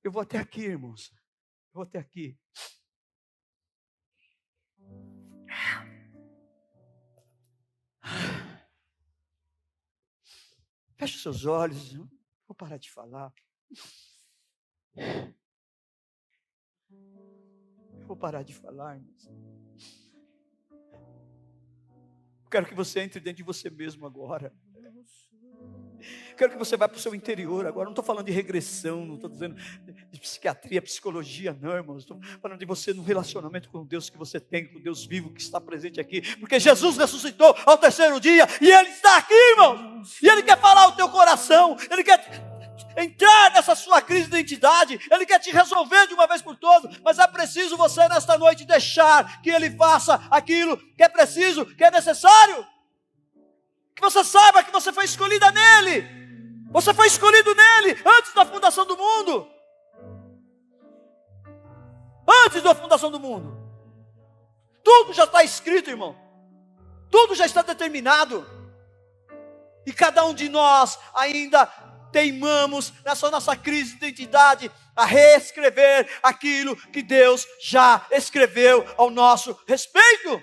Eu vou até aqui, irmãos. Eu vou até aqui. Feche os seus olhos. Vou parar de falar. Eu vou parar de falar, irmãos. Quero que você entre dentro de você mesmo agora. Quero que você vá para o seu interior agora. Não estou falando de regressão, não estou dizendo de psiquiatria, psicologia, não, irmãos. Estou falando de você no relacionamento com Deus que você tem, com Deus vivo que está presente aqui. Porque Jesus ressuscitou ao terceiro dia e Ele está aqui, irmãos. E Ele quer falar ao teu coração. Ele quer entrar nessa sua crise de identidade. Ele quer te resolver de uma vez por todas. Mas é preciso você nesta noite deixar que Ele faça aquilo que é preciso, que é necessário. Que você saiba que você foi escolhida nele. Você foi escolhido nele antes da fundação do mundo. Antes da fundação do mundo. Tudo já está escrito, irmão. Tudo já está determinado. E cada um de nós ainda teimamos nessa nossa crise de identidade a reescrever aquilo que Deus já escreveu ao nosso respeito.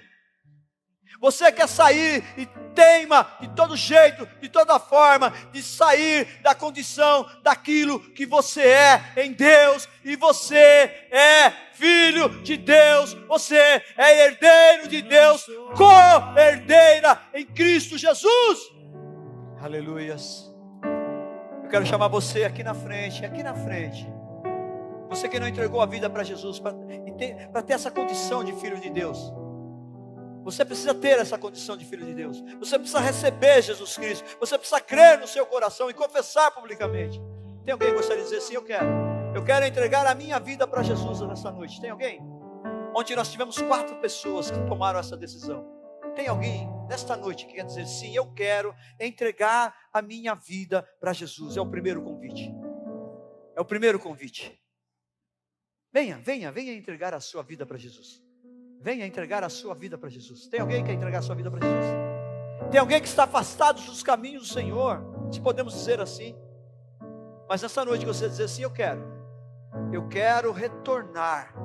Você quer sair e teima de todo jeito, de toda forma, de sair da condição daquilo que você é em Deus, e você é filho de Deus, você é herdeiro de Deus, co-herdeira em Cristo Jesus. Aleluias. Eu quero chamar você aqui na frente, você que não entregou a vida para Jesus, para ter essa condição de filho de Deus. Você precisa ter essa condição de filho de Deus. Você precisa receber Jesus Cristo. Você precisa crer no seu coração e confessar publicamente. Tem alguém que gostaria de dizer assim? Eu quero entregar a minha vida para Jesus nessa noite. Tem alguém? Ontem nós tivemos 4 pessoas que tomaram essa decisão. Tem alguém nesta noite que quer dizer sim, eu quero entregar a minha vida para Jesus? É o primeiro convite. É o primeiro convite. Venha entregar a sua vida para Jesus. Venha entregar a sua vida para Jesus. Tem alguém que quer entregar a sua vida para Jesus? Tem alguém que está afastado dos caminhos do Senhor, se podemos dizer assim. Mas nessa noite você dizer assim, eu quero retornar.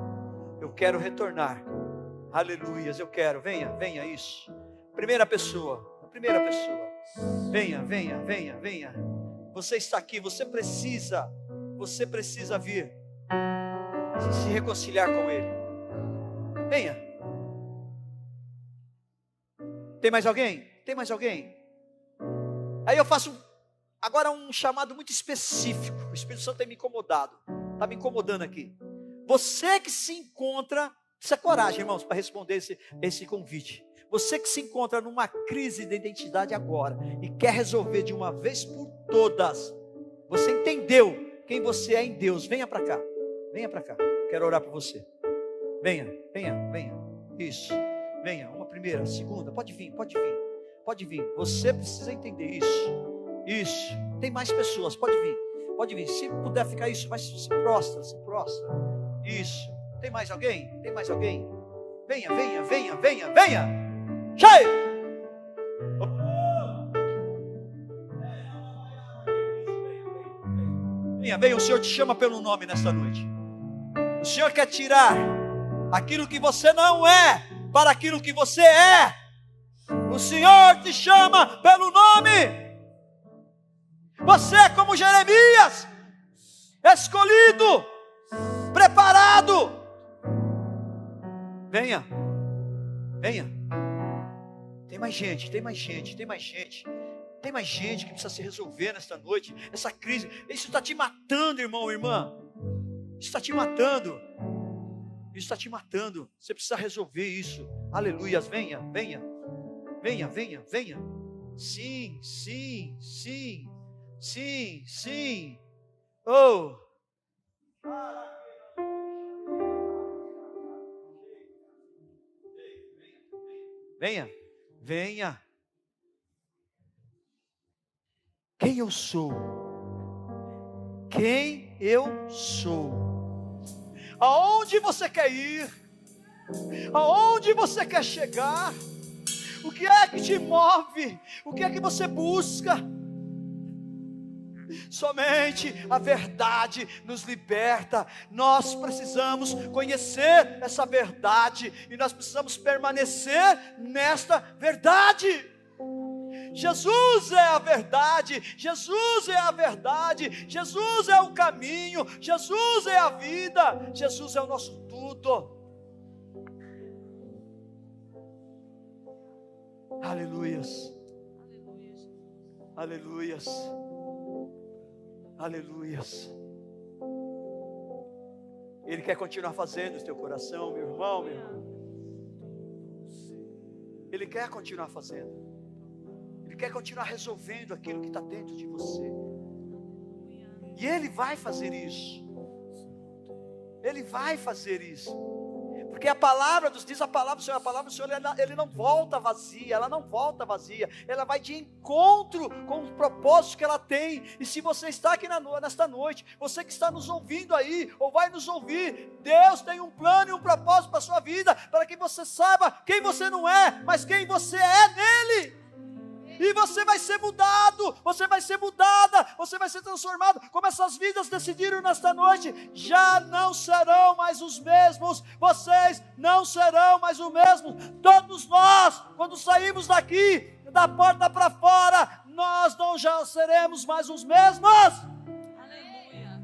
Aleluias, eu quero. Venha isso. Primeira pessoa. Venha. Você está aqui, você precisa vir se reconciliar com Ele. Venha. Tem mais alguém? Aí eu faço agora um chamado muito específico. O Espírito Santo tem me incomodado. Está me incomodando aqui. Você que se encontra, isso é coragem, irmãos, para responder esse convite. Você que se encontra numa crise de identidade agora e quer resolver de uma vez por todas. Você entendeu quem você é em Deus. Venha para cá. Quero orar por você. Venha. Isso. Venha, uma primeira, segunda. Pode vir. Você precisa entender isso. Isso. Tem mais pessoas, pode vir. Pode vir. Se puder ficar isso, mas se prostra, se prostra. Isso. Tem mais alguém? Tem mais alguém? Venha, venha, venha, venha, venha. Cheio! Venha, venha, o Senhor te chama pelo nome nesta noite. O Senhor quer tirar aquilo que você não é para aquilo que você é. O Senhor te chama pelo nome. Você é como Jeremias, escolhido, preparado. Venha, venha. Tem mais gente, tem mais gente, tem mais gente. Tem mais gente que precisa se resolver nesta noite. Essa crise, isso está te matando, irmão, irmã. Isso está te matando. Isso está te matando. Você precisa resolver isso. Aleluias, venha, venha. Venha, venha, venha. Sim, sim, sim. Sim, sim. Oh. Venha, venha. Quem eu sou? Quem eu sou? Aonde você quer ir? Aonde você quer chegar? O que é que te move? O que é que você busca? Somente a verdade nos liberta. Nós precisamos conhecer essa verdade e nós precisamos permanecer nesta verdade. Jesus é a verdade, Jesus é a verdade, Jesus é o caminho, Jesus é a vida, Jesus é o nosso tudo. Aleluias, aleluias, aleluias. Ele quer continuar fazendo no teu coração, meu irmão, meu irmão. Ele quer continuar fazendo. Ele quer continuar resolvendo aquilo que está dentro de você. E Ele vai fazer isso. Ele vai fazer isso. Porque a palavra nos diz, a palavra do Senhor, ele não volta vazia, ela não volta vazia. Ela vai de encontro com os propósitos que ela tem. E se você está aqui nesta noite, você que está nos ouvindo aí, ou vai nos ouvir, Deus tem um plano e um propósito para a sua vida, para que você saiba quem você não é, mas quem você é nele. E você vai ser mudado, você vai ser mudada, você vai ser transformado. Como essas vidas decidiram nesta noite, já não serão mais os mesmos. Vocês não serão mais os mesmos. Todos nós, quando saímos daqui, da porta para fora, nós não já seremos mais os mesmos. Aleluia.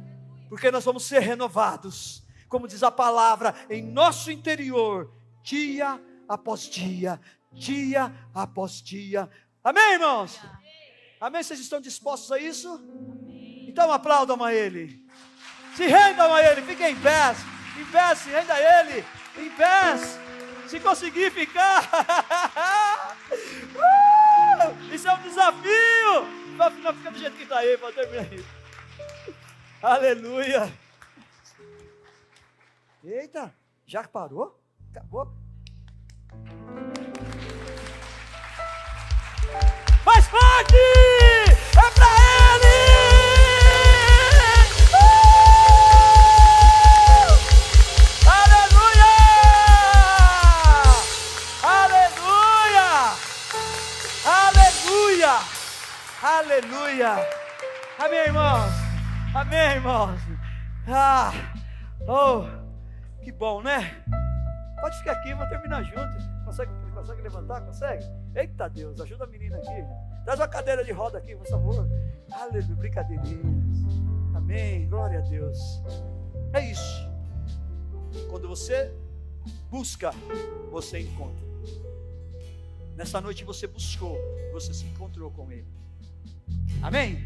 Porque nós vamos ser renovados, como diz a palavra, em nosso interior, dia após dia, dia após dia. Amém, irmãos? Amém? Vocês estão dispostos a isso? Amém. Então aplaudam a Ele. Se rendam a Ele. Fiquem em pé. Em pé, se renda a Ele. Em pé. Se conseguir ficar. Isso é um desafio. Não fica do jeito que está aí. Pode terminar aí. Aleluia. Eita. Já parou? Acabou? Faz parte! É pra Ele! Aleluia! Aleluia! Aleluia! Aleluia! Amém, irmãos? Amém, irmãos? Que bom, né? Pode ficar aqui, vamos terminar juntos. Consegue levantar? Consegue? Eita Deus, ajuda a menina aqui. Traz uma cadeira de roda aqui, por favor. Aleluia, brincadeirinhas. Amém, glória a Deus. É isso. Quando você busca, você encontra. Nessa noite você buscou, você se encontrou com Ele. Amém?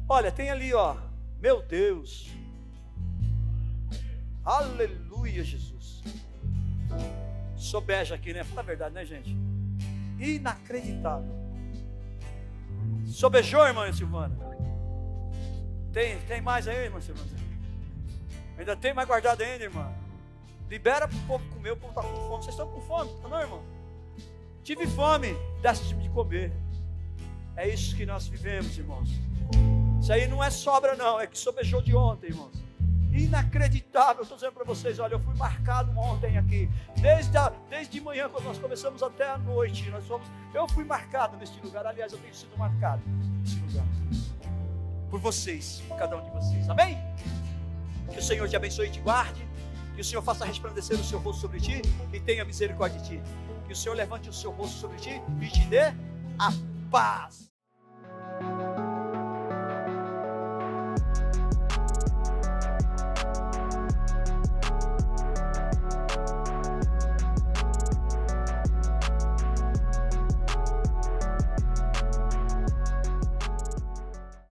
Olha, tem ali, ó. Meu Deus. Aleluia, Jesus. Sobeja aqui, né? Fala a verdade, né, gente? Inacreditável. Sobejou, irmã Silvana? Tem mais aí, irmã Silvana? Ainda tem mais guardado ainda, irmã? Libera para o povo comer, o povo está com fome. Vocês estão com fome, não, irmão? Tive fome, desse tipo de comer. É isso que nós vivemos, irmãos. Isso aí não é sobra não, é que sobejou de ontem, irmãos. Inacreditável, eu estou dizendo para vocês, olha, eu fui marcado ontem aqui, desde manhã, quando nós começamos até a noite, eu fui marcado neste lugar, aliás, eu tenho sido marcado neste lugar, por vocês, por cada um de vocês, amém? Que o Senhor te abençoe e te guarde, que o Senhor faça resplandecer o seu rosto sobre ti e tenha misericórdia de ti, que o Senhor levante o seu rosto sobre ti e te dê a paz.